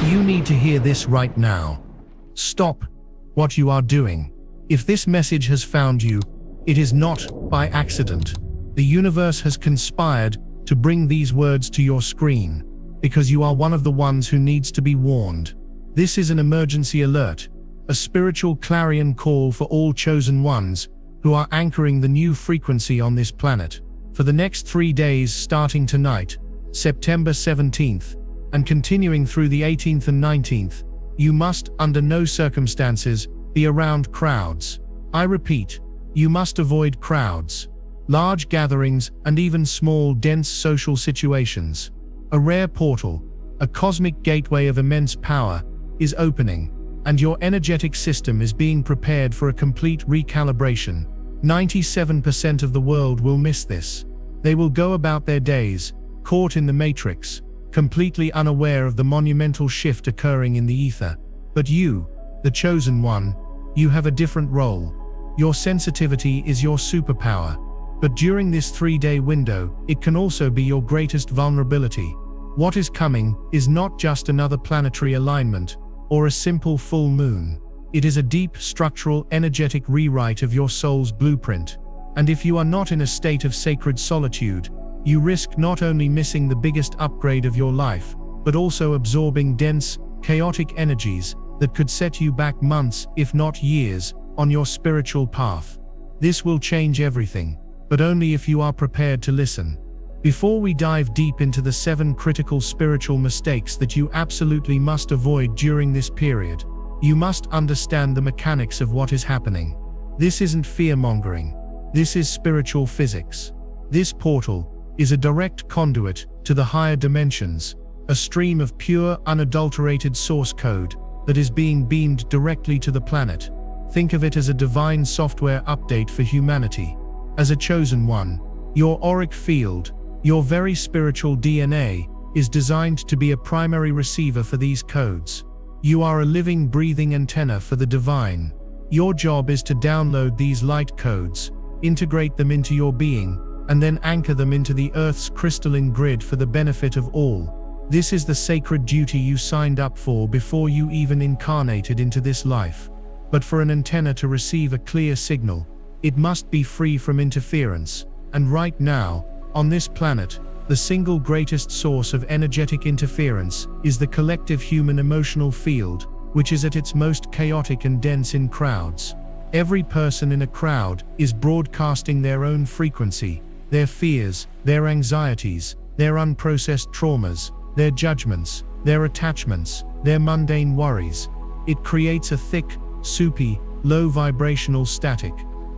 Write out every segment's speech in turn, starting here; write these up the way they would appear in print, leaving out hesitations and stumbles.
You need to hear this right now. Stop what you are doing. If this message has found you, it is not by accident. The universe has conspired to bring these words to your screen, because you are one of the ones who needs to be warned. This is an emergency alert, a spiritual clarion call for all chosen ones who are anchoring the new frequency on this planet. For the next 3 days starting tonight, September 17th, and continuing through the 18th and 19th, you must, under no circumstances, be around crowds. I repeat, you must avoid crowds, large gatherings, and even small, dense social situations. A rare portal, a cosmic gateway of immense power, is opening, and your energetic system is being prepared for a complete recalibration. 97% of the world will miss this. They will go about their days, caught in the matrix, completely unaware of the monumental shift occurring in the ether. But you, the chosen one, you have a different role. Your sensitivity is your superpower. But during this 3-day window, it can also be your greatest vulnerability. What is coming is not just another planetary alignment or a simple full moon. It is a deep, structural, energetic rewrite of your soul's blueprint. And if you are not in a state of sacred solitude, you risk not only missing the biggest upgrade of your life, but also absorbing dense, chaotic energies that could set you back months, if not years, on your spiritual path. This will change everything, but only if you are prepared to listen. Before we dive deep into the 7 critical spiritual mistakes that you absolutely must avoid during this period, you must understand the mechanics of what is happening. This isn't fear-mongering. This is spiritual physics. This portal is a direct conduit to the higher dimensions, a stream of pure, unadulterated source code that is being beamed directly to the planet. Think of it as a divine software update for humanity. As a chosen one, your auric field, your very spiritual DNA, is designed to be a primary receiver for these codes. You are a living, breathing antenna for the divine. Your job is to download these light codes, integrate them into your being, and then anchor them into the Earth's crystalline grid for the benefit of all. This is the sacred duty you signed up for before you even incarnated into this life. But for an antenna to receive a clear signal, it must be free from interference. And right now, on this planet, the single greatest source of energetic interference is the collective human emotional field, which is at its most chaotic and dense in crowds. Every person in a crowd is broadcasting their own frequency, their fears, their anxieties, their unprocessed traumas, their judgments, their attachments, their mundane worries. It creates a thick, soupy, low vibrational static.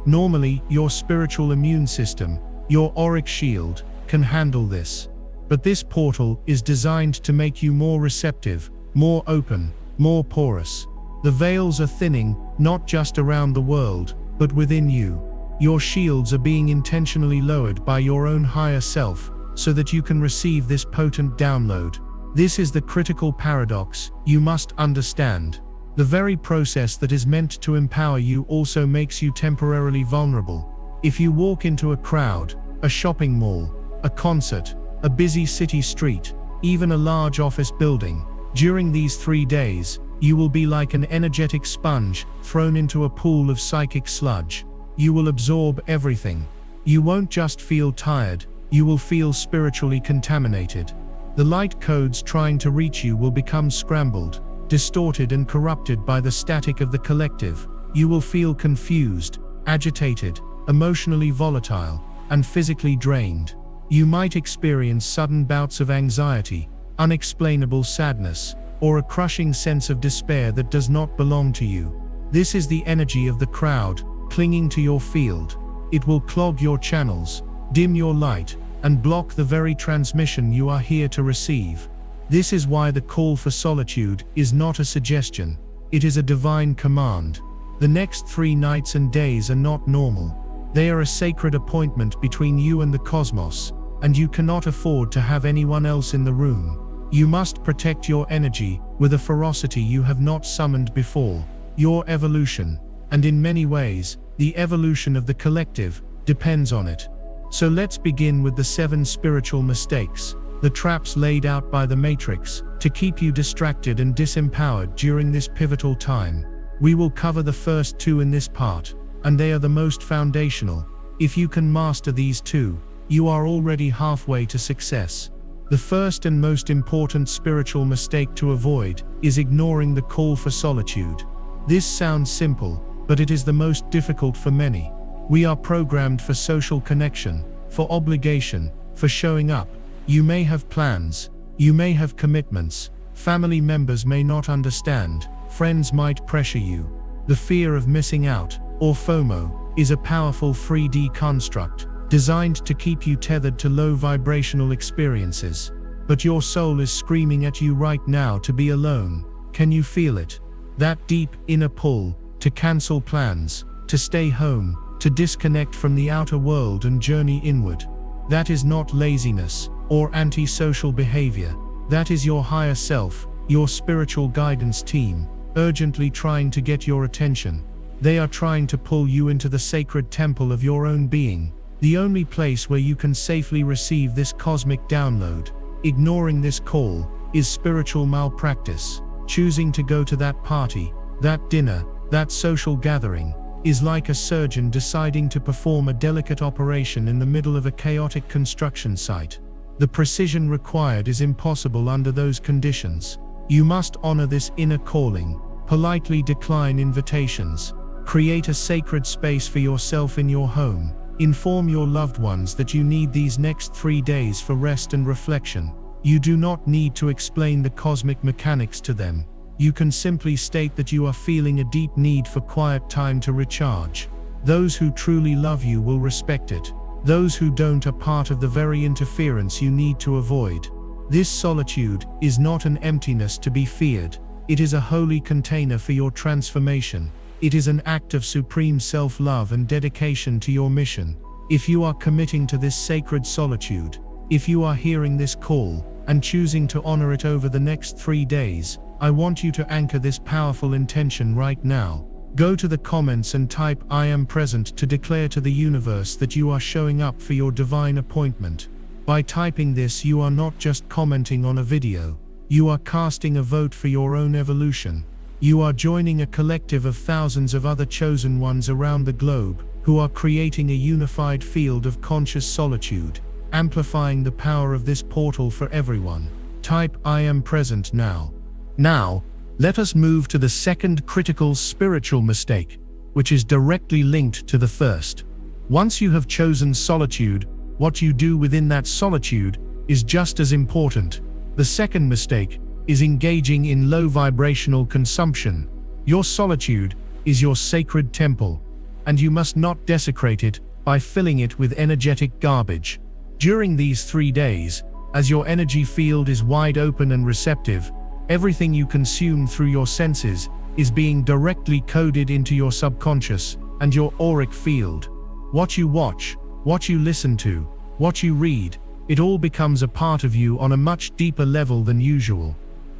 Normally, your spiritual immune system, your auric shield, can handle this. But this portal is designed to make you more receptive, more open, more porous. The veils are thinning, not just around the world, but within you. Your shields are being intentionally lowered by your own higher self, so that you can receive this potent download. This is the critical paradox you must understand. The very process that is meant to empower you also makes you temporarily vulnerable. If you walk into a crowd, a shopping mall, a concert, a busy city street, even a large office building, during these 3 days, you will be like an energetic sponge thrown into a pool of psychic sludge. You will absorb everything. You won't just feel tired, you will feel spiritually contaminated. The light codes trying to reach you will become scrambled, distorted and corrupted by the static of the collective. You will feel confused, agitated, emotionally volatile, and physically drained. You might experience sudden bouts of anxiety, unexplainable sadness, or a crushing sense of despair that does not belong to you. This is the energy of the crowd, clinging to your field. It will clog your channels, dim your light, and block the very transmission you are here to receive. This is why the call for solitude is not a suggestion. It is a divine command. The next 3 nights and days are not normal. They are a sacred appointment between you and the cosmos, and you cannot afford to have anyone else in the room. You must protect your energy with a ferocity you have not summoned before. Your evolution, and in many ways, the evolution of the collective, depends on it. So let's begin with the 7 spiritual mistakes, the traps laid out by the Matrix, to keep you distracted and disempowered during this pivotal time. We will cover the first two in this part, and they are the most foundational. If you can master these two, you are already halfway to success. The first and most important spiritual mistake to avoid is ignoring the call for solitude. This sounds simple, but it is the most difficult for many. We are programmed for social connection, for obligation, for showing up. You may have plans, you may have commitments, family members may not understand, friends might pressure you. The fear of missing out, or FOMO, is a powerful 3D construct, designed to keep you tethered to low vibrational experiences. But your soul is screaming at you right now to be alone. Can you feel it? That deep inner pull, to cancel plans, to stay home, to disconnect from the outer world and journey inward. That is not laziness, or antisocial behavior. That is your higher self, your spiritual guidance team, urgently trying to get your attention. They are trying to pull you into the sacred temple of your own being, the only place where you can safely receive this cosmic download. Ignoring this call is spiritual malpractice. Choosing to go to that party, that dinner, that social gathering, is like a surgeon deciding to perform a delicate operation in the middle of a chaotic construction site. The precision required is impossible under those conditions. You must honor this inner calling, politely decline invitations, create a sacred space for yourself in your home, inform your loved ones that you need these next 3 days for rest and reflection. You do not need to explain the cosmic mechanics to them. You can simply state that you are feeling a deep need for quiet time to recharge. Those who truly love you will respect it. Those who don't are part of the very interference you need to avoid. This solitude is not an emptiness to be feared. It is a holy container for your transformation. It is an act of supreme self-love and dedication to your mission. If you are committing to this sacred solitude, if you are hearing this call and choosing to honor it over the next 3 days, I want you to anchor this powerful intention right now. Go to the comments and type "I am present" to declare to the universe that you are showing up for your divine appointment. By typing this, you are not just commenting on a video. You are casting a vote for your own evolution. You are joining a collective of thousands of other chosen ones around the globe who are creating a unified field of conscious solitude, amplifying the power of this portal for everyone. Type "I am present" now. Now, let us move to the second critical spiritual mistake, which is directly linked to the first. Once you have chosen solitude, what you do within that solitude is just as important. The second mistake is engaging in low vibrational consumption. Your solitude is your sacred temple, and you must not desecrate it by filling it with energetic garbage. During these 3 days, as your energy field is wide open and receptive, everything you consume through your senses is being directly coded into your subconscious and your auric field. What you watch, what you listen to, what you read, it all becomes a part of you on a much deeper level than usual.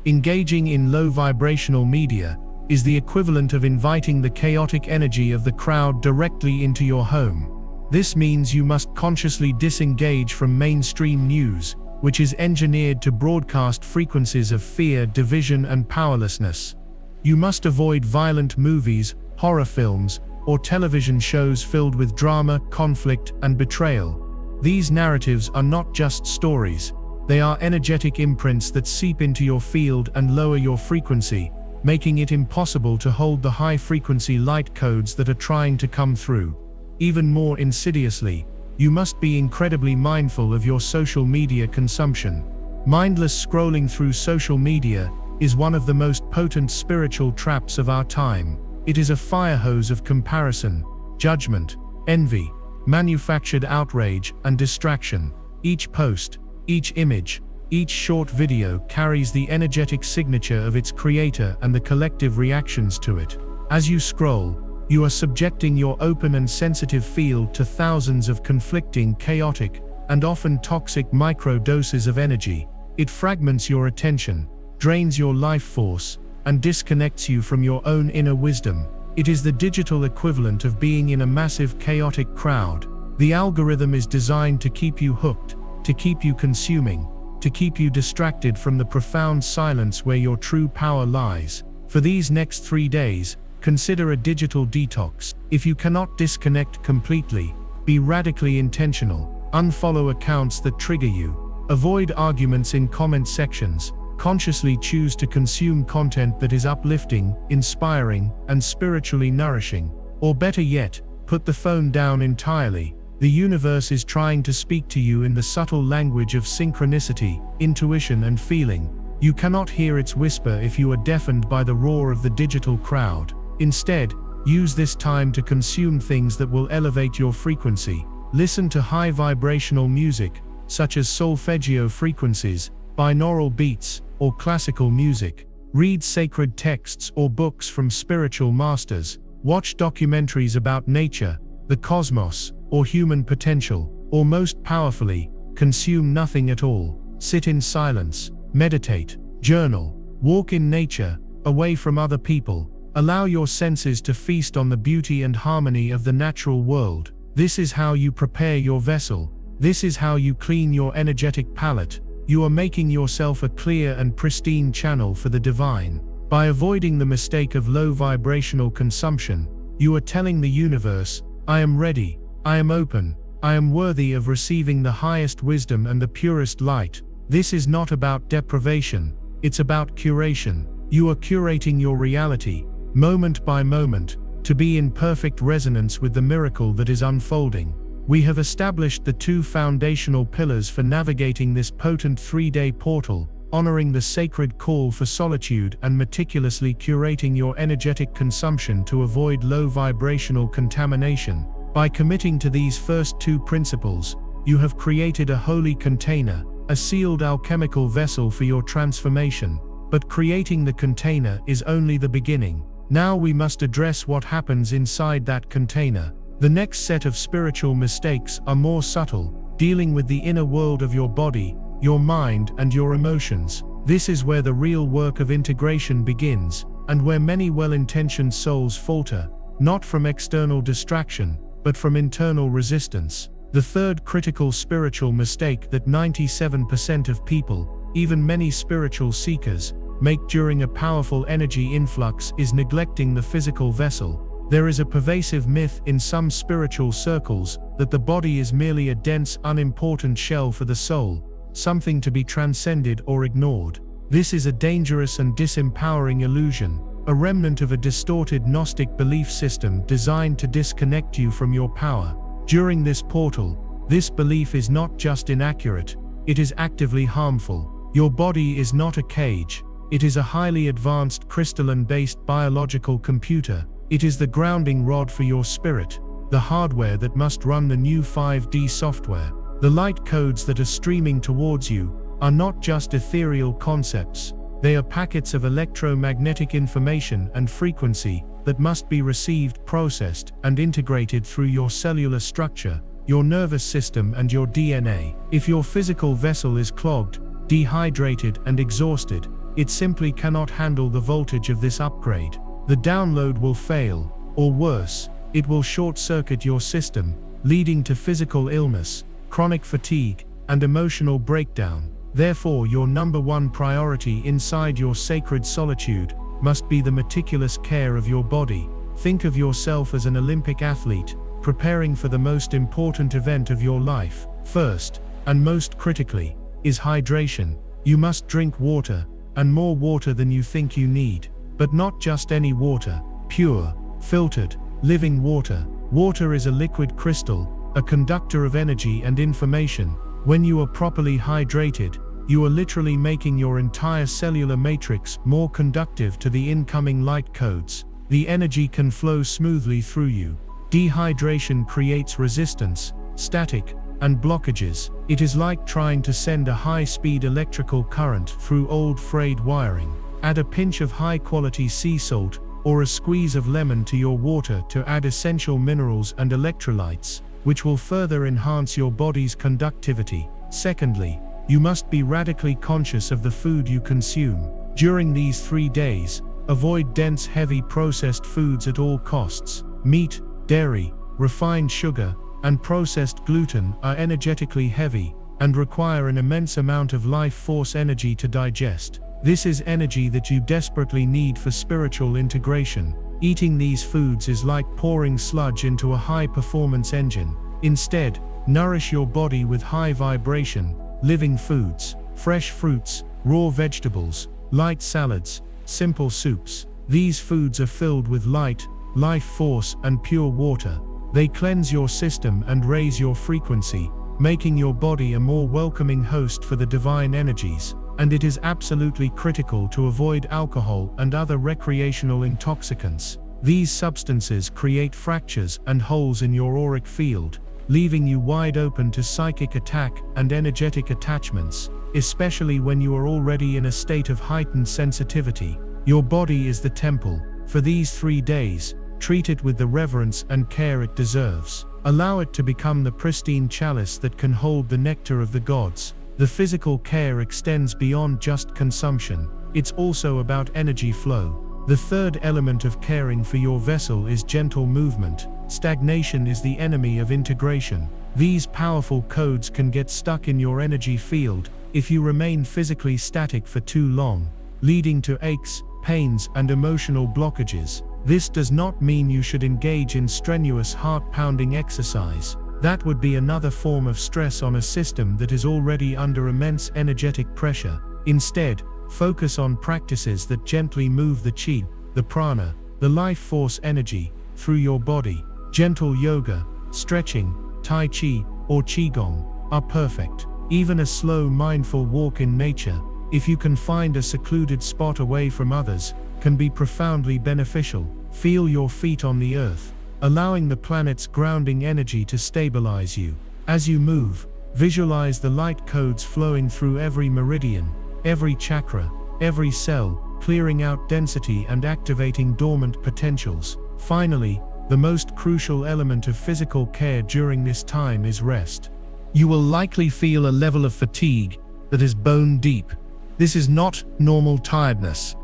Engaging in low vibrational media is the equivalent of inviting the chaotic energy of the crowd directly into your home. This means you must consciously disengage from mainstream news, which is engineered to broadcast frequencies of fear, division, and powerlessness. You must avoid violent movies, horror films, or television shows filled with drama, conflict, and betrayal. These narratives are not just stories. They are energetic imprints that seep into your field and lower your frequency, making it impossible to hold the high-frequency light codes that are trying to come through. Even more insidiously, you must be incredibly mindful of your social media consumption. Mindless scrolling through social media is one of the most potent spiritual traps of our time. It is a fire hose of comparison, judgment, envy, manufactured outrage, and distraction. Each post, each image, each short video carries the energetic signature of its creator and the collective reactions to it. As you scroll, you are subjecting your open and sensitive field to thousands of conflicting, chaotic, and often toxic micro-doses of energy. It fragments your attention, drains your life force, and disconnects you from your own inner wisdom. It is the digital equivalent of being in a massive, chaotic crowd. The algorithm is designed to keep you hooked, to keep you consuming. to keep you distracted from the profound silence where your true power lies. For these next 3 days, consider a digital detox. If you cannot disconnect completely, be radically intentional. Unfollow accounts that trigger you. Avoid arguments in comment sections. Consciously choose to consume content that is uplifting, inspiring, and spiritually nourishing. Or better yet, put the phone down entirely. The universe is trying to speak to you in the subtle language of synchronicity, intuition, and feeling. You cannot hear its whisper if you are deafened by the roar of the digital crowd. Instead, use this time to consume things that will elevate your frequency. Listen to high vibrational music, such as solfeggio frequencies, binaural beats, or classical music. Read sacred texts or books from spiritual masters. Watch documentaries about nature, the cosmos, or human potential. Or most powerfully, consume nothing at all. Sit in silence, meditate, journal, walk in nature, away from other people. Allow your senses to feast on the beauty and harmony of the natural world. This is how you prepare your vessel. This is how you clean your energetic palette. You are making yourself a clear and pristine channel for the divine. By avoiding the mistake of low vibrational consumption, you are telling the universe, I am ready, I am open, I am worthy of receiving the highest wisdom and the purest light. This is not about deprivation, it's about curation. You are curating your reality, moment by moment, to be in perfect resonance with the miracle that is unfolding. We have established the 2 foundational pillars for navigating this potent 3-day portal, honoring the sacred call for solitude and meticulously curating your energetic consumption to avoid low vibrational contamination. By committing to these first 2 principles, you have created a holy container, a sealed alchemical vessel for your transformation. But creating the container is only the beginning. Now we must address what happens inside that container. The next set of spiritual mistakes are more subtle, dealing with the inner world of your body, your mind, and your emotions. This is where the real work of integration begins, and where many well-intentioned souls falter, not from external distraction, but from internal resistance. The third critical spiritual mistake that 97% of people, even many spiritual seekers, make during a powerful energy influx is neglecting the physical vessel. There is a pervasive myth in some spiritual circles that the body is merely a dense, unimportant shell for the soul, something to be transcended or ignored. This is a dangerous and disempowering illusion, a remnant of a distorted Gnostic belief system designed to disconnect you from your power. During this portal, this belief is not just inaccurate, it is actively harmful. Your body is not a cage, it is a highly advanced crystalline-based biological computer. It is the grounding rod for your spirit, the hardware that must run the new 5D software. The light codes that are streaming towards you are not just ethereal concepts, they are packets of electromagnetic information and frequency that must be received, processed, and integrated through your cellular structure, your nervous system, and your DNA. If your physical vessel is clogged, dehydrated, and exhausted, it simply cannot handle the voltage of this upgrade. The download will fail, or worse, it will short-circuit your system, leading to physical illness, chronic fatigue, and emotional breakdown. Therefore, your number 1 priority inside your sacred solitude must be the meticulous care of your body. Think of yourself as an Olympic athlete, preparing for the most important event of your life. First, and most critically, is hydration. You must drink water, and more water than you think you need. But not just any water, pure, filtered, living water. Water is a liquid crystal, a conductor of energy and information. When you are properly hydrated, you are literally making your entire cellular matrix more conductive to the incoming light codes. The energy can flow smoothly through you. Dehydration creates resistance, static, and blockages. It is like trying to send a high-speed electrical current through old frayed wiring. Add a pinch of high-quality sea salt or a squeeze of lemon to your water to add essential minerals and electrolytes, which will further enhance your body's conductivity. Secondly, you must be radically conscious of the food you consume. During these 3 days, avoid dense, heavy processed foods at all costs. Meat, dairy, refined sugar, and processed gluten are energetically heavy, and require an immense amount of life force energy to digest. This is energy that you desperately need for spiritual integration. Eating these foods is like pouring sludge into a high-performance engine. Instead, nourish your body with high-vibration, living foods, fresh fruits, raw vegetables, light salads, simple soups. These foods are filled with light, life force, and pure water. They cleanse your system and raise your frequency, making your body a more welcoming host for the divine energies. And it is absolutely critical to avoid alcohol and other recreational intoxicants. These substances create fractures and holes in your auric field, leaving you wide open to psychic attack and energetic attachments, especially when you are already in a state of heightened sensitivity. Your body is the temple. For these 3 days, treat it with the reverence and care it deserves. Allow it to become the pristine chalice that can hold the nectar of the gods. The physical care extends beyond just consumption. It's also about energy flow. The third element of caring for your vessel is gentle movement. Stagnation is the enemy of integration. These powerful codes can get stuck in your energy field if you remain physically static for too long, leading to aches, pains, and emotional blockages. This does not mean you should engage in strenuous heart-pounding exercise. That would be another form of stress on a system that is already under immense energetic pressure. Instead, focus on practices that gently move the chi, the prana, the life force energy, through your body. Gentle yoga, stretching, tai chi, or qigong are perfect. Even a slow mindful walk in nature, if you can find a secluded spot away from others, can be profoundly beneficial. Feel your feet on the earth, allowing the planet's grounding energy to stabilize you. As you move, visualize the light codes flowing through every meridian, every chakra, every cell, clearing out density and activating dormant potentials. Finally, the most crucial element of physical care during this time is rest. You will likely feel a level of fatigue that is bone deep. This is not normal tiredness.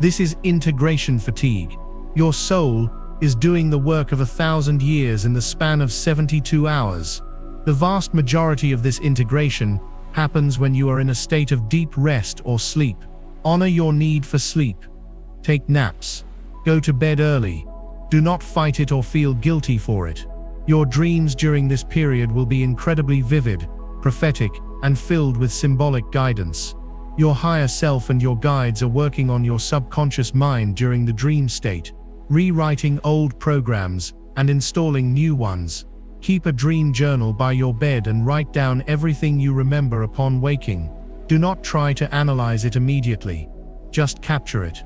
This is integration fatigue. Your soul is doing the work of 1,000 years in the span of 72 hours. The vast majority of this integration happens when you are in a state of deep rest or sleep. Honor your need for sleep. Take naps. Go to bed early. Do not fight it or feel guilty for it. Your dreams during this period will be incredibly vivid, prophetic, and filled with symbolic guidance. Your higher self and your guides are working on your subconscious mind during the dream state, rewriting old programs and installing new ones. Keep a dream journal by your bed and write down everything you remember upon waking. Do not try to analyze it immediately. Just capture it.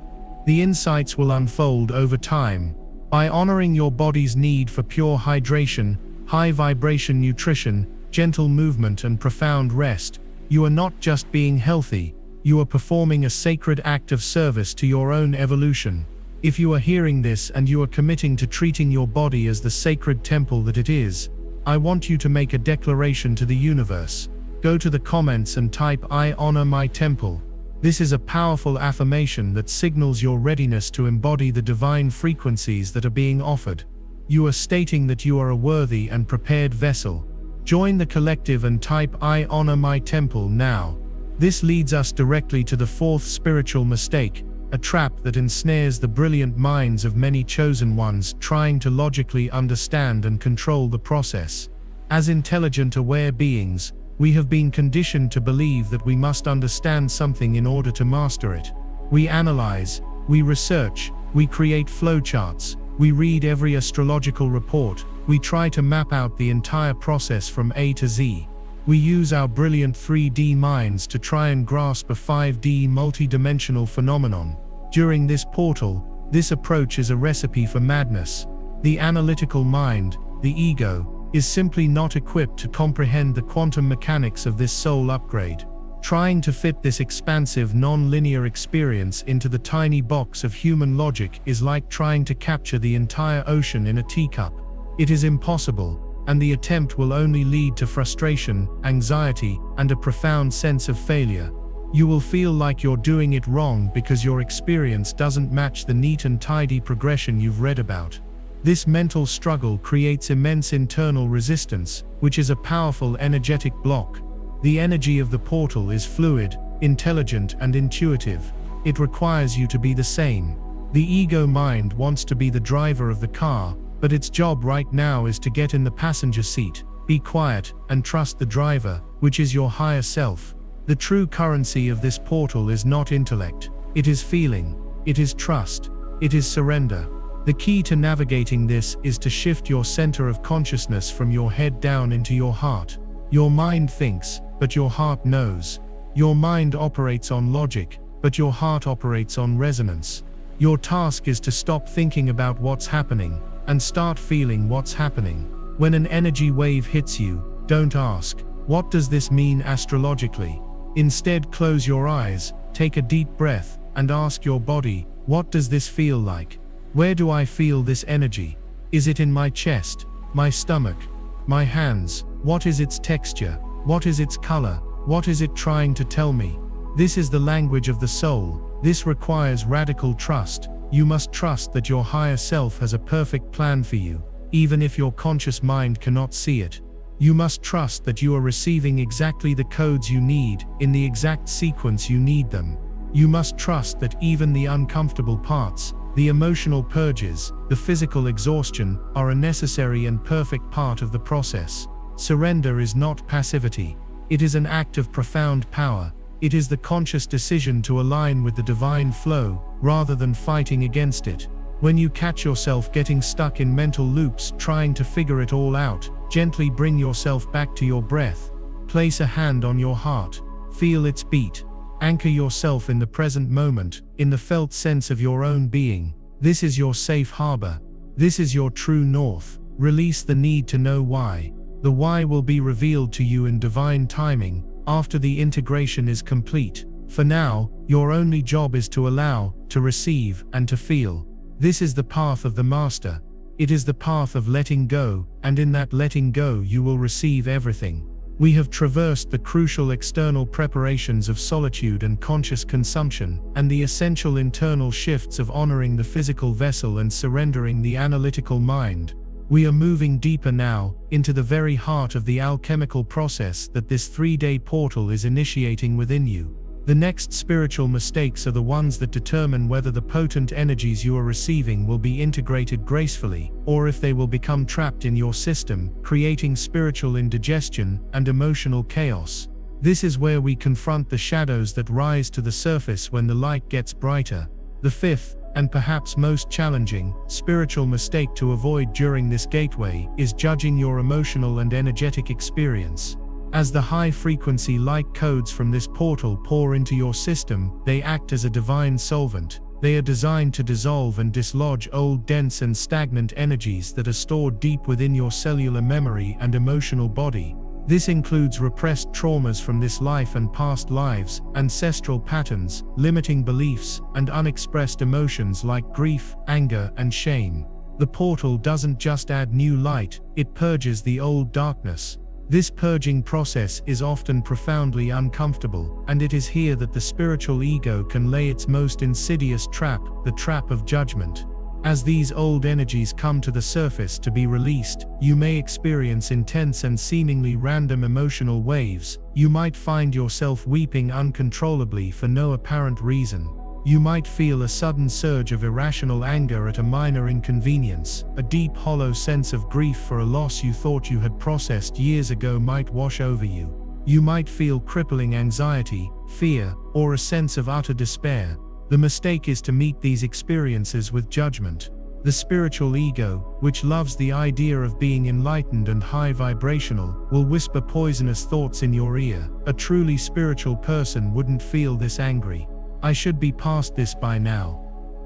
The insights will unfold over time. By honoring your body's need for pure hydration, high vibration nutrition, gentle movement, and profound rest, you are not just being healthy, you are performing a sacred act of service to your own evolution. If you are hearing this and you are committing to treating your body as the sacred temple that it is, I want you to make a declaration to the universe. Go to the comments and type "I honor my temple." This is a powerful affirmation that signals your readiness to embody the divine frequencies that are being offered. You are stating that you are a worthy and prepared vessel. Join the collective and type "I honor my temple" now. This leads us directly to the fourth spiritual mistake, a trap that ensnares the brilliant minds of many chosen ones trying to logically understand and control the process. As intelligent, aware beings, we have been conditioned to believe that we must understand something in order to master it. We analyze, we research, we create flowcharts, we read every astrological report, we try to map out the entire process from A to Z. We use our brilliant 3D minds to try and grasp a 5D multi-dimensional phenomenon. During this portal, this approach is a recipe for madness. The analytical mind, the ego, is simply not equipped to comprehend the quantum mechanics of this soul upgrade. Trying to fit this expansive non-linear experience into the tiny box of human logic is like trying to capture the entire ocean in a teacup. It is impossible, and the attempt will only lead to frustration, anxiety, and a profound sense of failure. You will feel like you're doing it wrong because your experience doesn't match the neat and tidy progression you've read about. This mental struggle creates immense internal resistance, which is a powerful energetic block. The energy of the portal is fluid, intelligent, and intuitive. It requires you to be the same. The ego mind wants to be the driver of the car, but its job right now is to get in the passenger seat, be quiet, and trust the driver, which is your higher self. The true currency of this portal is not intellect. It is feeling. It is trust. It is surrender. The key to navigating this is to shift your center of consciousness from your head down into your heart. Your mind thinks, but your heart knows. Your mind operates on logic, but your heart operates on resonance. Your task is to stop thinking about what's happening and start feeling what's happening. When an energy wave hits you, don't ask, "What does this mean astrologically?" Instead, close your eyes, take a deep breath, and ask your body, "What does this feel like? Where do I feel this energy? Is it in my chest, my stomach, my hands? What is its texture? What is its color? What is it trying to tell me?" This is the language of the soul. This requires radical trust. You must trust that your higher self has a perfect plan for you, even if your conscious mind cannot see it. You must trust that you are receiving exactly the codes you need, in the exact sequence you need them. You must trust that even the uncomfortable parts, the emotional purges, the physical exhaustion, are a necessary and perfect part of the process. Surrender is not passivity. It is an act of profound power. It is the conscious decision to align with the divine flow, rather than fighting against it. When you catch yourself getting stuck in mental loops trying to figure it all out, gently bring yourself back to your breath. Place a hand on your heart. Feel its beat. Anchor yourself in the present moment, in the felt sense of your own being. This is your safe harbor. This is your true north. Release the need to know why. The why will be revealed to you in divine timing, after the integration is complete. For now, your only job is to allow, to receive, and to feel. This is the path of the master. It is the path of letting go, and in that letting go you will receive everything. We have traversed the crucial external preparations of solitude and conscious consumption, and the essential internal shifts of honoring the physical vessel and surrendering the analytical mind. We are moving deeper now, into the very heart of the alchemical process that this 3-day portal is initiating within you. The next spiritual mistakes are the ones that determine whether the potent energies you are receiving will be integrated gracefully, or if they will become trapped in your system, creating spiritual indigestion and emotional chaos. This is where we confront the shadows that rise to the surface when the light gets brighter. The fifth, and perhaps most challenging, spiritual mistake to avoid during this gateway is judging your emotional and energetic experience. As the high-frequency light codes from this portal pour into your system, they act as a divine solvent. They are designed to dissolve and dislodge old, dense and stagnant energies that are stored deep within your cellular memory and emotional body. This includes repressed traumas from this life and past lives, ancestral patterns, limiting beliefs, and unexpressed emotions like grief, anger, and shame. The portal doesn't just add new light, it purges the old darkness. This purging process is often profoundly uncomfortable, and it is here that the spiritual ego can lay its most insidious trap, the trap of judgment. As these old energies come to the surface to be released, you may experience intense and seemingly random emotional waves. You might find yourself weeping uncontrollably for no apparent reason. You might feel a sudden surge of irrational anger at a minor inconvenience. A deep, hollow sense of grief for a loss you thought you had processed years ago might wash over you. You might feel crippling anxiety, fear, or a sense of utter despair. The mistake is to meet these experiences with judgment. The spiritual ego, which loves the idea of being enlightened and high vibrational, will whisper poisonous thoughts in your ear. A truly spiritual person wouldn't feel this angry. I should be past this by now.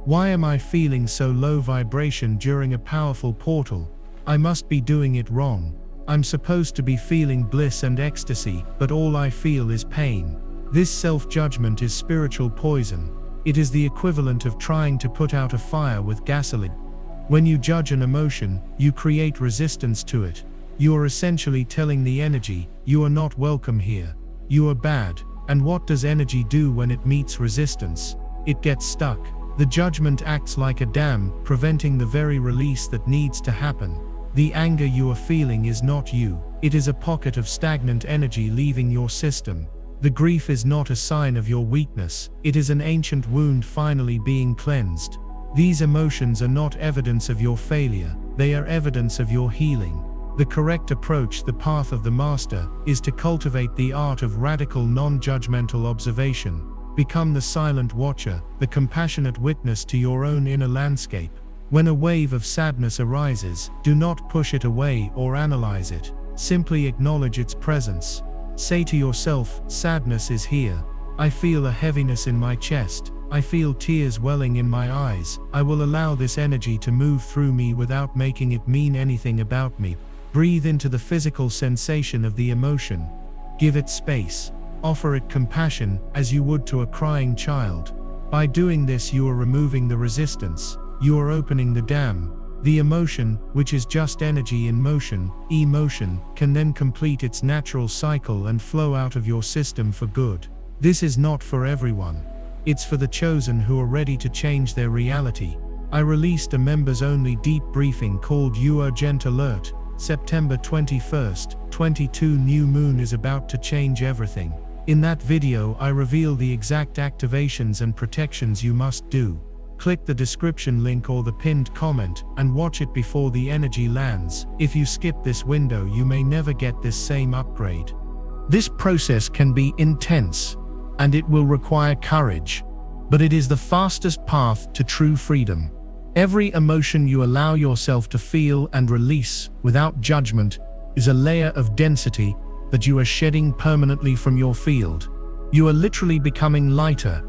Why am I feeling so low vibration during a powerful portal? I must be doing it wrong. I'm supposed to be feeling bliss and ecstasy, but all I feel is pain. This self-judgment is spiritual poison. It is the equivalent of trying to put out a fire with gasoline. When you judge an emotion, you create resistance to it. You are essentially telling the energy, you are not welcome here. You are bad. And what does energy do when it meets resistance? It gets stuck. The judgment acts like a dam, preventing the very release that needs to happen. The anger you are feeling is not you. It is a pocket of stagnant energy leaving your system. The grief is not a sign of your weakness. It is an ancient wound finally being cleansed. These emotions are not evidence of your failure. They are evidence of your healing. The correct approach, the path of the master, is to cultivate the art of radical non-judgmental observation. Become the silent watcher, the compassionate witness to your own inner landscape. When a wave of sadness arises, do not push it away or analyze it. Simply acknowledge its presence. Say to yourself, sadness is here. I feel a heaviness in my chest. I feel tears welling in my eyes. I will allow this energy to move through me without making it mean anything about me. Breathe into the physical sensation of the emotion. Give it space. Offer it compassion as you would to a crying child. By doing this, you are removing the resistance. You are opening the dam. The emotion, which is just energy in motion, emotion, can then complete its natural cycle and flow out of your system for good. This is not for everyone. It's for the chosen who are ready to change their reality. I released a members-only deep briefing called Urgent Alert, September 21st, 22 new moon is about to change everything. In that video, I reveal the exact activations and protections you must do. Click the description link or the pinned comment and watch it before the energy lands. If you skip this window, you may never get this same upgrade. This process can be intense, and it will require courage, but it is the fastest path to true freedom. Every emotion you allow yourself to feel and release without judgment is a layer of density that you are shedding permanently from your field. You are literally becoming lighter.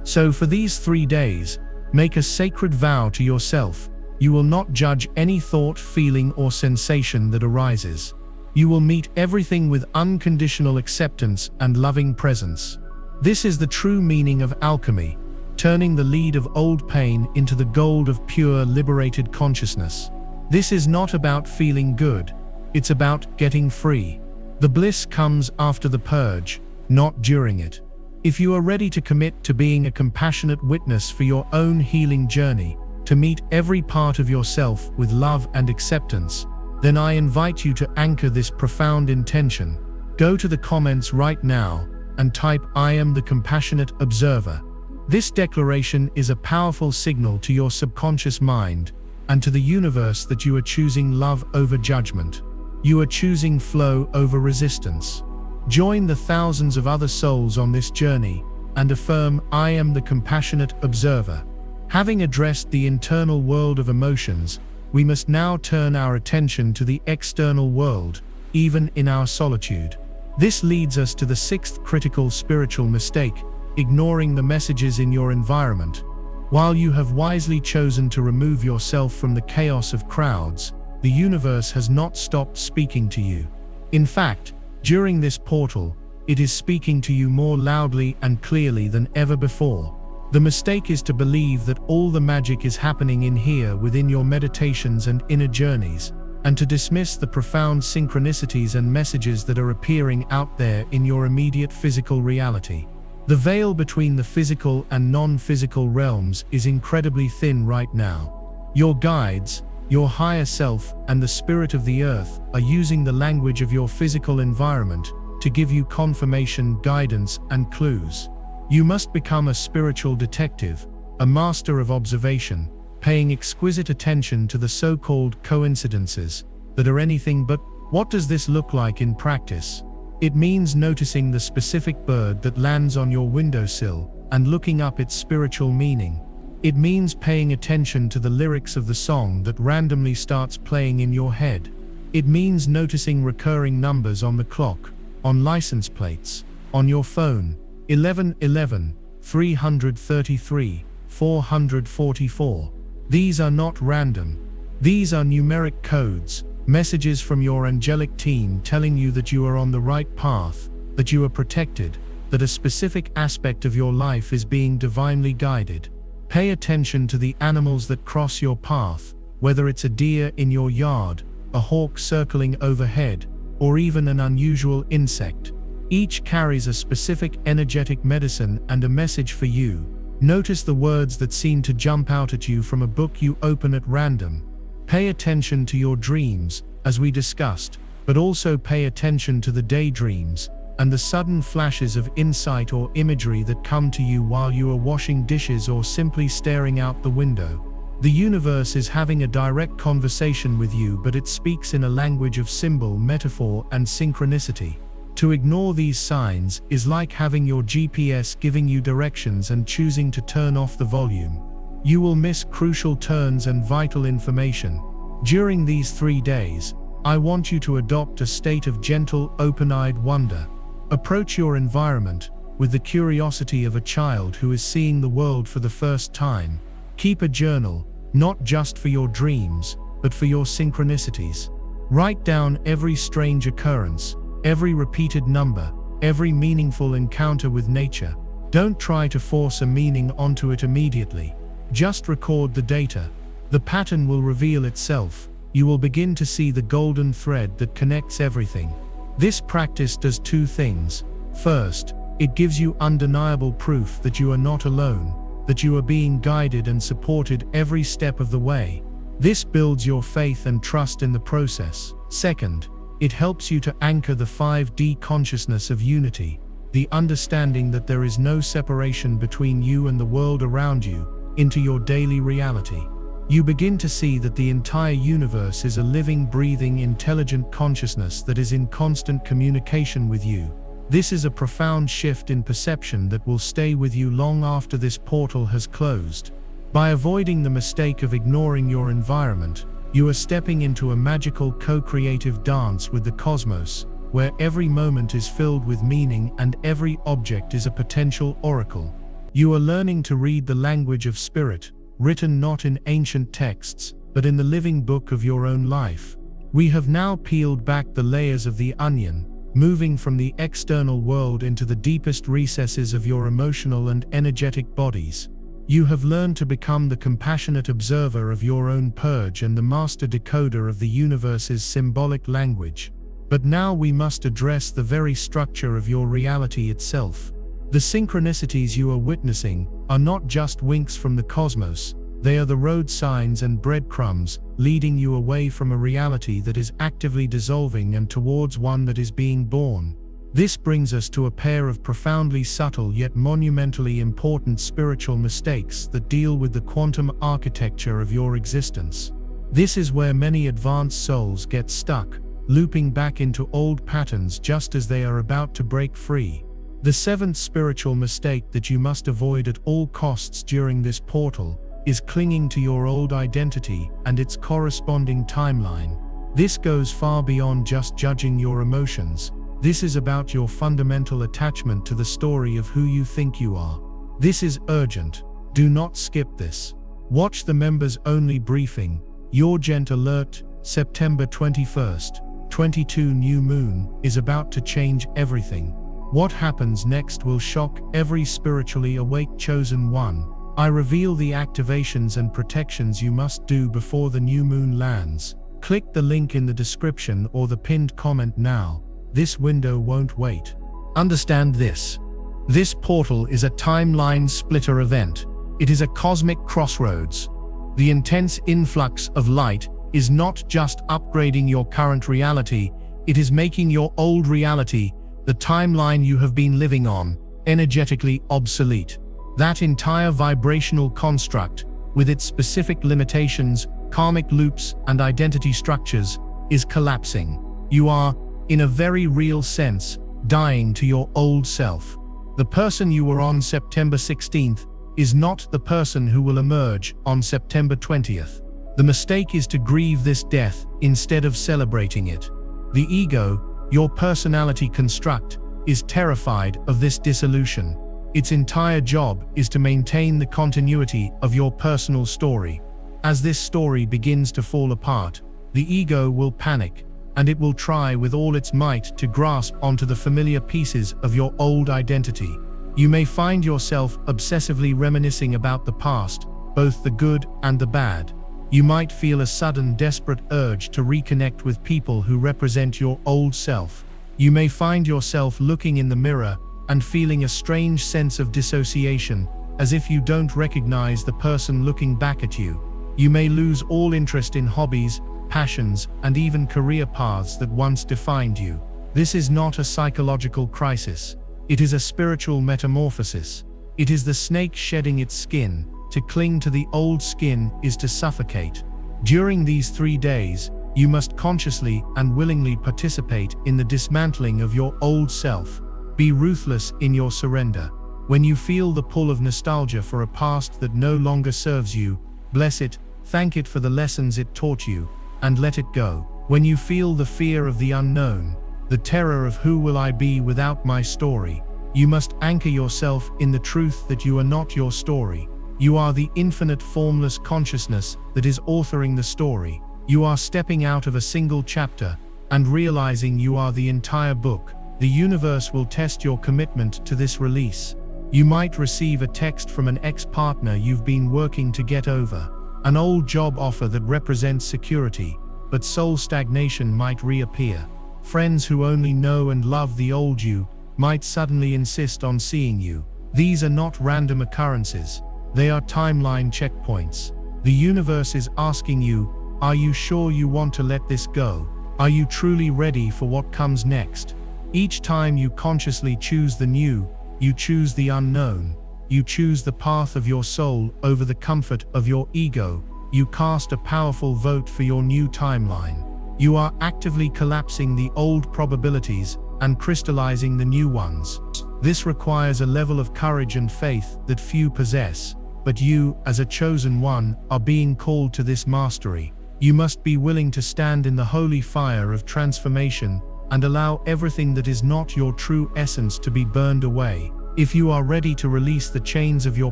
So for these 3 days, make a sacred vow to yourself. You will not judge any thought, feeling, or sensation that arises. You will meet everything with unconditional acceptance and loving presence. This is the true meaning of alchemy, turning the lead of old pain into the gold of pure, liberated consciousness. This is not about feeling good. It's about getting free. The bliss comes after the purge, not during it. If you are ready to commit to being a compassionate witness for your own healing journey, to meet every part of yourself with love and acceptance, then I invite you to anchor this profound intention. Go to the comments right now and type "I am the compassionate observer." This declaration is a powerful signal to your subconscious mind and to the universe that you are choosing love over judgment. You are choosing flow over resistance. Join the thousands of other souls on this journey and affirm, "I am the compassionate observer." Having addressed the internal world of emotions, we must now turn our attention to the external world, even in our solitude. This leads us to the 6th critical spiritual mistake: ignoring the messages in your environment. While you have wisely chosen to remove yourself from the chaos of crowds, the universe has not stopped speaking to you. In fact, during this portal, it is speaking to you more loudly and clearly than ever before. The mistake is to believe that all the magic is happening in here within your meditations and inner journeys, and to dismiss the profound synchronicities and messages that are appearing out there in your immediate physical reality. The veil between the physical and non-physical realms is incredibly thin right now. Your guides, your higher self, and the spirit of the earth are using the language of your physical environment to give you confirmation, guidance, and clues. You must become a spiritual detective, a master of observation, paying exquisite attention to the so-called coincidences that are anything but. What does this look like in practice? It means noticing the specific bird that lands on your windowsill and looking up its spiritual meaning. It means paying attention to the lyrics of the song that randomly starts playing in your head. It means noticing recurring numbers on the clock, on license plates, on your phone: 1111, 333, 444. These are not random. These are numeric codes, messages from your angelic team telling you that you are on the right path, that you are protected, that a specific aspect of your life is being divinely guided. Pay attention to the animals that cross your path, whether it's a deer in your yard, a hawk circling overhead, or even an unusual insect. Each carries a specific energetic medicine and a message for you. Notice the words that seem to jump out at you from a book you open at random. Pay attention to your dreams, as we discussed, but also pay attention to the daydreams and the sudden flashes of insight or imagery that come to you while you are washing dishes or simply staring out the window. The universe is having a direct conversation with you, but it speaks in a language of symbol, metaphor, and synchronicity. To ignore these signs is like having your GPS giving you directions and choosing to turn off the volume. You will miss crucial turns and vital information. During these 3 days, I want you to adopt a state of gentle, open-eyed wonder. Approach your environment with the curiosity of a child who is seeing the world for the first time. Keep a journal, not just for your dreams, but for your synchronicities. Write down every strange occurrence, every repeated number, every meaningful encounter with nature. Don't try to force a meaning onto it immediately. Just record the data. The pattern will reveal itself. You will begin to see the golden thread that connects everything. This practice does 2 things. First, it gives you undeniable proof that you are not alone, that you are being guided and supported every step of the way. This builds your faith and trust in the process. Second, it helps you to anchor the 5D consciousness of unity, the understanding that there is no separation between you and the world around you, into your daily reality. You begin to see that the entire universe is a living, breathing, intelligent consciousness that is in constant communication with you. This is a profound shift in perception that will stay with you long after this portal has closed. By avoiding the mistake of ignoring your environment, you are stepping into a magical co-creative dance with the cosmos, where every moment is filled with meaning and every object is a potential oracle. You are learning to read the language of spirit, written not in ancient texts, but in the living book of your own life. We have now peeled back the layers of the onion, moving from the external world into the deepest recesses of your emotional and energetic bodies. You have learned to become the compassionate observer of your own purge and the master decoder of the universe's symbolic language. But now we must address the very structure of your reality itself. The synchronicities you are witnessing are not just winks from the cosmos, they are the road signs and breadcrumbs leading you away from a reality that is actively dissolving and towards one that is being born. This brings us to a pair of profoundly subtle yet monumentally important spiritual mistakes that deal with the quantum architecture of your existence. This is where many advanced souls get stuck, looping back into old patterns just as they are about to break free. The 7th spiritual mistake that you must avoid at all costs during this portal is clinging to your old identity and its corresponding timeline. This goes far beyond just judging your emotions. This is about your fundamental attachment to the story of who you think you are. This is urgent. Do not skip this. Watch the members-only briefing. Urgent alert, September 21st, 22 new moon is about to change everything. What happens next will shock every spiritually awake chosen one. I reveal the activations and protections you must do before the new moon lands. Click the link in the description or the pinned comment now. This window won't wait. Understand this. This portal is a timeline splitter event. It is a cosmic crossroads. The intense influx of light is not just upgrading your current reality, it is making your old reality, the timeline you have been living on, energetically obsolete. That entire vibrational construct, with its specific limitations, karmic loops, and identity structures, is collapsing. You are, in a very real sense, dying to your old self. The person you were on September 16th is not the person who will emerge on September 20th. The mistake is to grieve this death instead of celebrating it. The ego, your personality construct, is terrified of this dissolution. Its entire job is to maintain the continuity of your personal story. As this story begins to fall apart, the ego will panic, and it will try with all its might to grasp onto the familiar pieces of your old identity. You may find yourself obsessively reminiscing about the past, both the good and the bad. You might feel a sudden desperate urge to reconnect with people who represent your old self. You may find yourself looking in the mirror and feeling a strange sense of dissociation, as if you don't recognize the person looking back at you. You may lose all interest in hobbies, passions, and even career paths that once defined you. This is not a psychological crisis. It is a spiritual metamorphosis. It is the snake shedding its skin. To cling to the old skin is to suffocate. During these 3 days, you must consciously and willingly participate in the dismantling of your old self. Be ruthless in your surrender. When you feel the pull of nostalgia for a past that no longer serves you, bless it, thank it for the lessons it taught you, and let it go. When you feel the fear of the unknown, the terror of who will I be without my story, you must anchor yourself in the truth that you are not your story. You are the infinite formless consciousness that is authoring the story. You are stepping out of a single chapter and realizing you are the entire book. The universe will test your commitment to this release. You might receive a text from an ex-partner you've been working to get over, an old job offer that represents security, but soul stagnation might reappear. Friends who only know and love the old you might suddenly insist on seeing you. These are not random occurrences. They are timeline checkpoints. The universe is asking you, are you sure you want to let this go? Are you truly ready for what comes next? Each time you consciously choose the new, you choose the unknown. You choose the path of your soul over the comfort of your ego. You cast a powerful vote for your new timeline. You are actively collapsing the old probabilities and crystallizing the new ones. This requires a level of courage and faith that few possess, but you, as a chosen one, are being called to this mastery. You must be willing to stand in the holy fire of transformation and allow everything that is not your true essence to be burned away. If you are ready to release the chains of your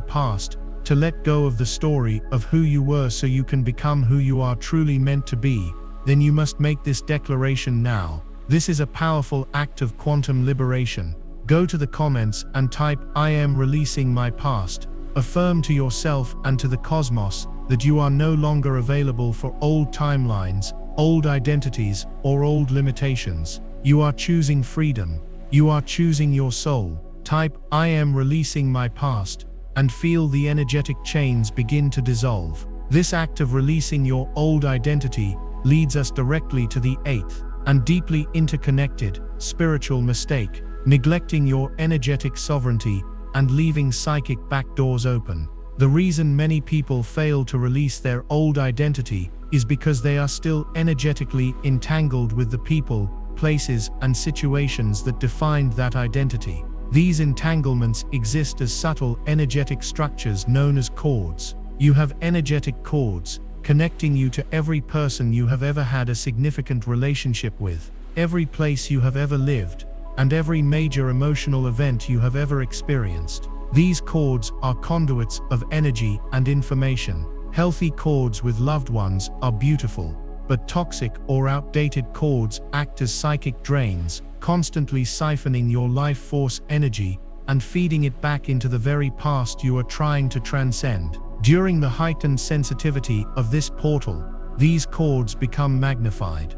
past, to let go of the story of who you were so you can become who you are truly meant to be, then you must make this declaration now. This is a powerful act of quantum liberation. Go to the comments and type, "I am releasing my past." Affirm to yourself and to the cosmos that you are no longer available for old timelines, old identities, or old limitations. You are choosing freedom. You are choosing your soul. Type, "I am releasing my past," and feel the energetic chains begin to dissolve. This act of releasing your old identity leads us directly to the 8th and deeply interconnected spiritual mistake: neglecting your energetic sovereignty and leaving psychic backdoors open. The reason many people fail to release their old identity is because they are still energetically entangled with the people, places, and situations that defined that identity. These entanglements exist as subtle energetic structures known as cords. You have energetic cords connecting you to every person you have ever had a significant relationship with, every place you have ever lived, and every major emotional event you have ever experienced. These cords are conduits of energy and information. Healthy cords with loved ones are beautiful, but toxic or outdated cords act as psychic drains, constantly siphoning your life force energy and feeding it back into the very past you are trying to transcend. During the heightened sensitivity of this portal, these cords become magnified.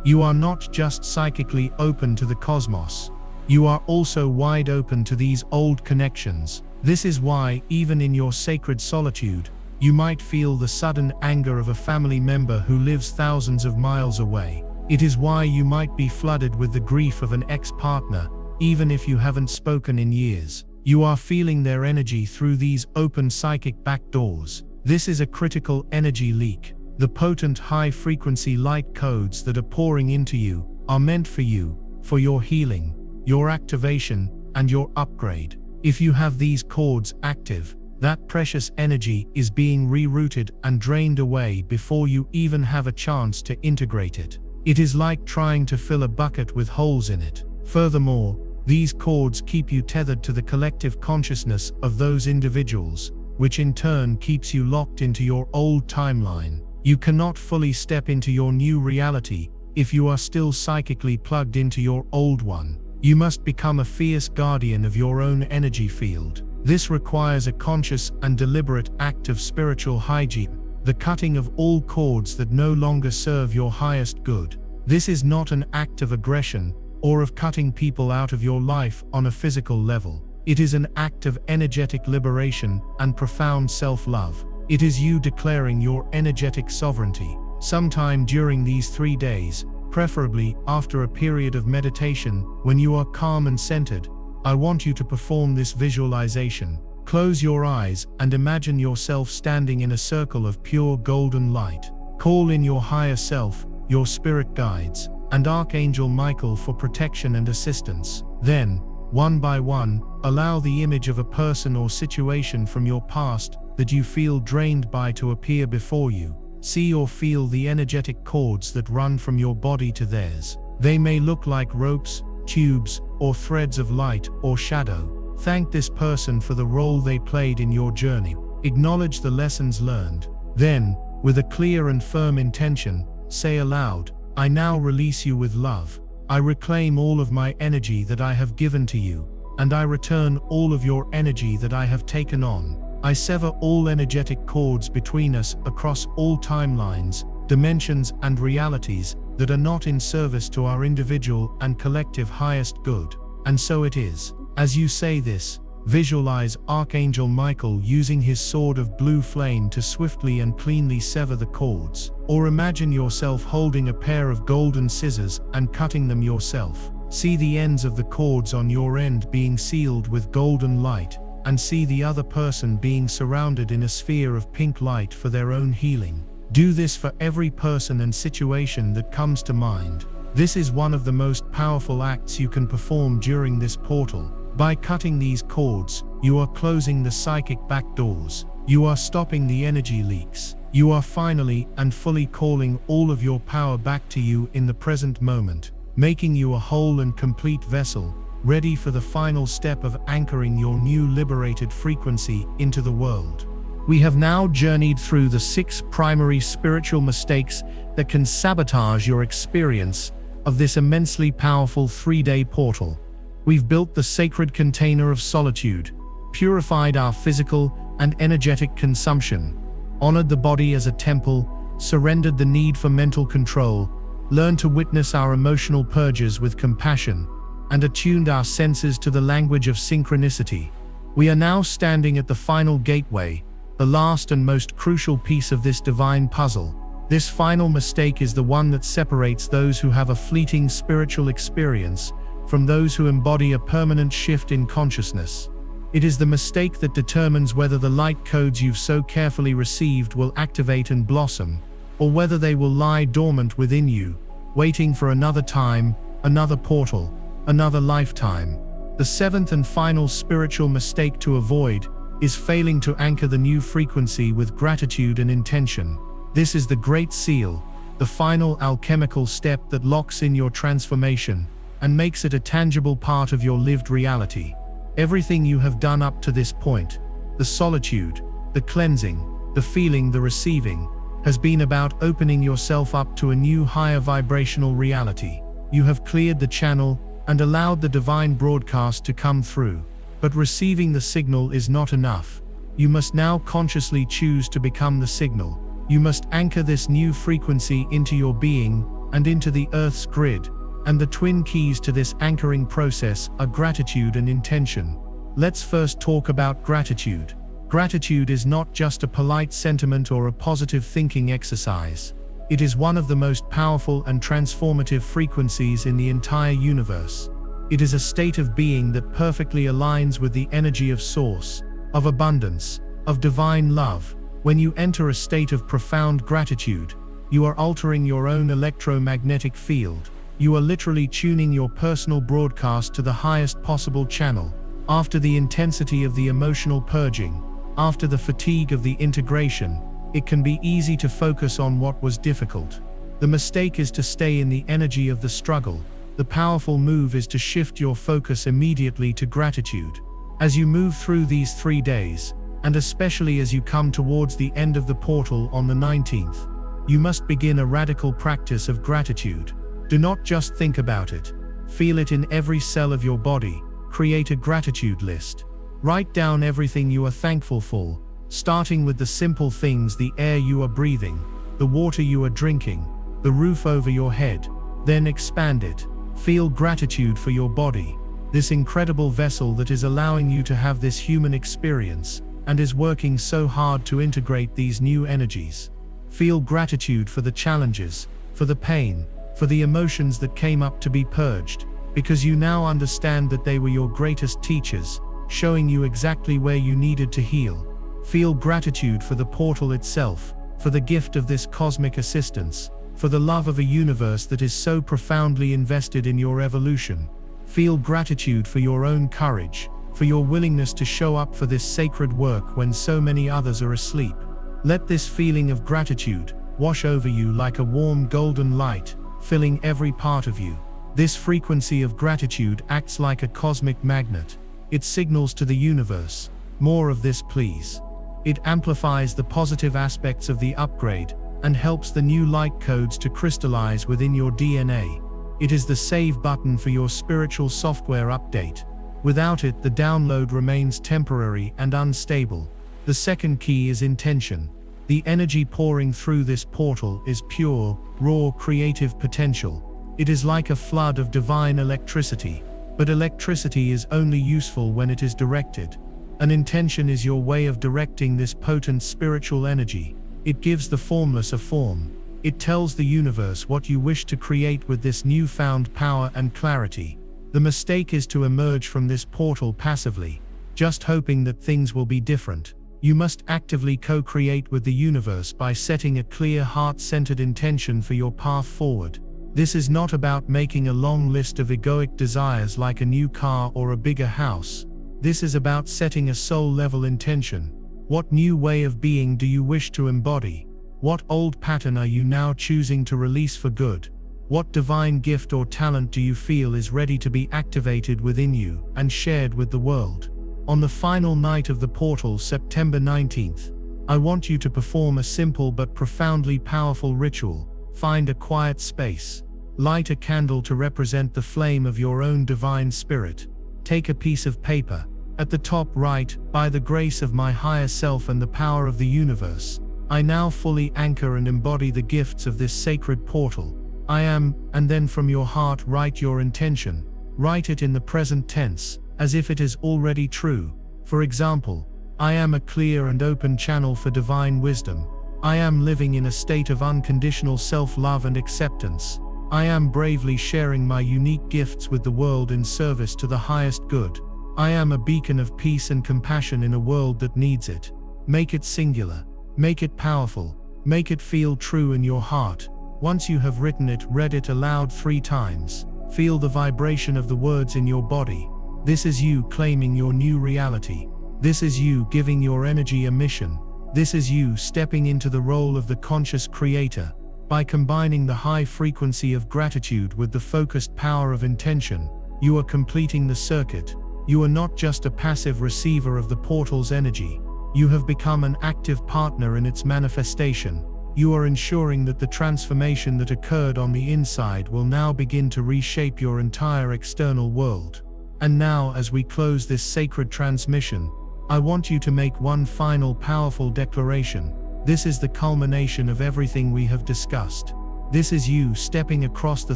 You are not just psychically open to the cosmos. You are also wide open to these old connections. This is why, even in your sacred solitude, you might feel the sudden anger of a family member who lives thousands of miles away. It is why you might be flooded with the grief of an ex-partner, even if you haven't spoken in years. You are feeling their energy through these open psychic backdoors. This is a critical energy leak. The potent high-frequency light codes that are pouring into you are meant for you, for your healing, your activation, and your upgrade. If you have these cords active, that precious energy is being rerouted and drained away before you even have a chance to integrate it. It is like trying to fill a bucket with holes in it. Furthermore, these cords keep you tethered to the collective consciousness of those individuals, which in turn keeps you locked into your old timeline. You cannot fully step into your new reality if you are still psychically plugged into your old one. You must become a fierce guardian of your own energy field. This requires a conscious and deliberate act of spiritual hygiene, the cutting of all cords that no longer serve your highest good. This is not an act of aggression or of cutting people out of your life on a physical level. It is an act of energetic liberation and profound self-love. It is you declaring your energetic sovereignty. Sometime during these 3 days, preferably after a period of meditation, when you are calm and centered, I want you to perform this visualization. Close your eyes and imagine yourself standing in a circle of pure golden light. Call in your higher self, your spirit guides, and Archangel Michael for protection and assistance. Then, one by one, allow the image of a person or situation from your past that you feel drained by to appear before you. See or feel the energetic cords that run from your body to theirs. They may look like ropes, tubes, or threads of light or shadow. Thank this person for the role they played in your journey. Acknowledge the lessons learned. Then, with a clear and firm intention, say aloud, I now release you with love. I reclaim all of my energy that I have given to you, and I return all of your energy that I have taken on. I sever all energetic cords between us across all timelines, dimensions, and realities that are not in service to our individual and collective highest good. And so it is. As you say this, visualize Archangel Michael using his sword of blue flame to swiftly and cleanly sever the cords. Or imagine yourself holding a pair of golden scissors and cutting them yourself. See the ends of the cords on your end being sealed with golden light, and see the other person being surrounded in a sphere of pink light for their own healing. Do this for every person and situation that comes to mind. This is one of the most powerful acts you can perform during this portal. By cutting these cords, you are closing the psychic back doors. You are stopping the energy leaks. You are finally and fully calling all of your power back to you in the present moment, making you a whole and complete vessel, ready for the final step of anchoring your new liberated frequency into the world. We have now journeyed through the 6 primary spiritual mistakes that can sabotage your experience of this immensely powerful 3-day portal. We've built the sacred container of solitude, purified our physical and energetic consumption, honored the body as a temple, surrendered the need for mental control, learned to witness our emotional purges with compassion, and attuned our senses to the language of synchronicity. We are now standing at the final gateway, the last and most crucial piece of this divine puzzle. This final mistake is the one that separates those who have a fleeting spiritual experience from those who embody a permanent shift in consciousness. It is the mistake that determines whether the light codes you've so carefully received will activate and blossom, or whether they will lie dormant within you, waiting for another time, another portal, another lifetime. The 7th and final spiritual mistake to avoid is failing to anchor the new frequency with gratitude and intention. This is the Great Seal, the final alchemical step that locks in your transformation and makes it a tangible part of your lived reality. Everything you have done up to this point, the solitude, the cleansing, the feeling, the receiving, has been about opening yourself up to a new higher vibrational reality. You have cleared the channel and allowed the divine broadcast to come through. But receiving the signal is not enough. You must now consciously choose to become the signal. You must anchor this new frequency into your being and into the Earth's grid. And the twin keys to this anchoring process are gratitude and intention. Let's first talk about gratitude. Gratitude is not just a polite sentiment or a positive thinking exercise. It is one of the most powerful and transformative frequencies in the entire universe. It is a state of being that perfectly aligns with the energy of Source, of abundance, of divine love. When you enter a state of profound gratitude, you are altering your own electromagnetic field. You are literally tuning your personal broadcast to the highest possible channel. After the intensity of the emotional purging, after the fatigue of the integration, it can be easy to focus on what was difficult. The mistake is to stay in the energy of the struggle. The powerful move is to shift your focus immediately to gratitude. As you move through these 3 days, and especially as you come towards the end of the portal on the 19th, you must begin a radical practice of gratitude. Do not just think about it. Feel it in every cell of your body. Create a gratitude list. Write down everything you are thankful for, starting with the simple things: the air you are breathing, the water you are drinking, the roof over your head. Then expand it. Feel gratitude for your body, this incredible vessel that is allowing you to have this human experience. and is working so hard to integrate these new energies. Feel gratitude for the challenges, for the pain, for the emotions that came up to be purged, because you now understand that they were your greatest teachers, showing you exactly where you needed to heal. Feel gratitude for the portal itself, for the gift of this cosmic assistance, for the love of a universe that is so profoundly invested in your evolution. Feel gratitude for your own courage, for your willingness to show up for this sacred work when so many others are asleep. Let this feeling of gratitude wash over you like a warm golden light, filling every part of you. This frequency of gratitude acts like a cosmic magnet. It signals to the universe, "More of this, please." It amplifies the positive aspects of the upgrade and helps the new light codes to crystallize within your DNA. It is the save button for your spiritual software update. Without it, the download remains temporary and unstable. The second key is intention. The energy pouring through this portal is pure, raw creative potential. It is like a flood of divine electricity, but electricity is only useful when it is directed. An intention is your way of directing this potent spiritual energy. It gives the formless a form. It tells the universe what you wish to create with this newfound power and clarity. The mistake is to emerge from this portal passively, just hoping that things will be different. You must actively co-create with the universe by setting a clear heart-centered intention for your path forward. This is not about making a long list of egoic desires like a new car or a bigger house. This is about setting a soul-level intention. What new way of being do you wish to embody? What old pattern are you now choosing to release for good? What divine gift or talent do you feel is ready to be activated within you and shared with the world? On the final night of the portal, September 19th, I want you to perform a simple but profoundly powerful ritual. Find a quiet space. Light a candle to represent the flame of your own divine spirit. Take a piece of paper. At the top write, "By the grace of my higher self and the power of the universe, I now fully anchor and embody the gifts of this sacred portal. I am," and then from your heart write your intention. Write it in the present tense, as if it is already true. For example, "I am a clear and open channel for divine wisdom. I am living in a state of unconditional self-love and acceptance. I am bravely sharing my unique gifts with the world in service to the highest good. I am a beacon of peace and compassion in a world that needs it." Make it singular. Make it powerful. Make it feel true in your heart. Once you have written it, read it aloud 3 times. Feel the vibration of the words in your body. This is you claiming your new reality. This is you giving your energy a mission. This is you stepping into the role of the conscious creator. By combining the high frequency of gratitude with the focused power of intention, you are completing the circuit. You are not just a passive receiver of the portal's energy. You have become an active partner in its manifestation. You are ensuring that the transformation that occurred on the inside will now begin to reshape your entire external world. And now, as we close this sacred transmission, I want you to make one final powerful declaration. This is the culmination of everything we have discussed. This is you stepping across the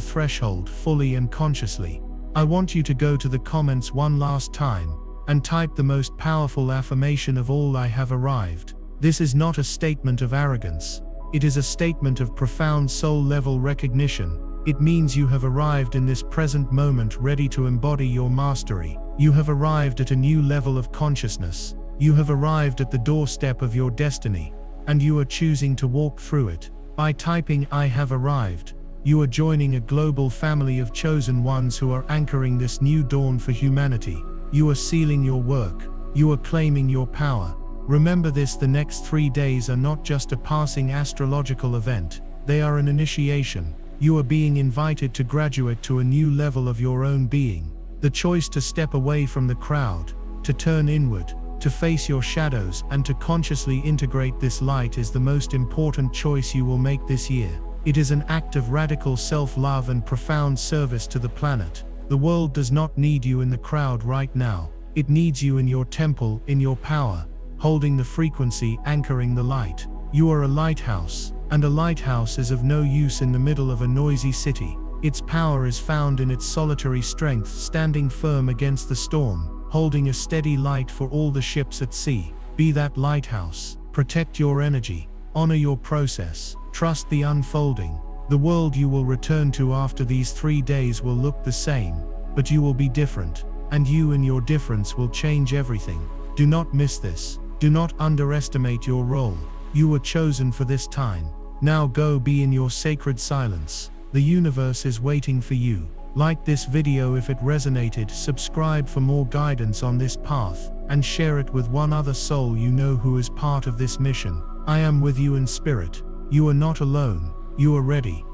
threshold fully and consciously. I want you to go to the comments one last time and type the most powerful affirmation of all: "I have arrived." This is not a statement of arrogance. It is a statement of profound soul-level recognition. It means you have arrived in this present moment ready to embody your mastery. You have arrived at a new level of consciousness. You have arrived at the doorstep of your destiny, and you are choosing to walk through it. By typing "I have arrived," you are joining a global family of chosen ones who are anchoring this new dawn for humanity. You are sealing your work. You are claiming your power. Remember this: the next 3 days are not just a passing astrological event. They are an initiation. You are being invited to graduate to a new level of your own being. The choice to step away from the crowd, to turn inward, to face your shadows, and to consciously integrate this light is the most important choice you will make this year. It is an act of radical self-love and profound service to the planet. The world does not need you in the crowd right now. It needs you in your temple, in your power, holding the frequency, anchoring the light. You are a lighthouse, and a lighthouse is of no use in the middle of a noisy city. Its power is found in its solitary strength, standing firm against the storm, holding a steady light for all the ships at sea. Be that lighthouse. Protect your energy. Honor your process. Trust the unfolding. The world you will return to after these 3 days will look the same, but you will be different, and you and your difference will change everything. Do not miss this. Do not underestimate your role. You were chosen for this time. Now go be in your sacred silence. The universe is waiting for you. Like this video if it resonated, subscribe for more guidance on this path, and share it with one other soul you know who is part of this mission. I am with you in spirit. You are not alone. You are ready.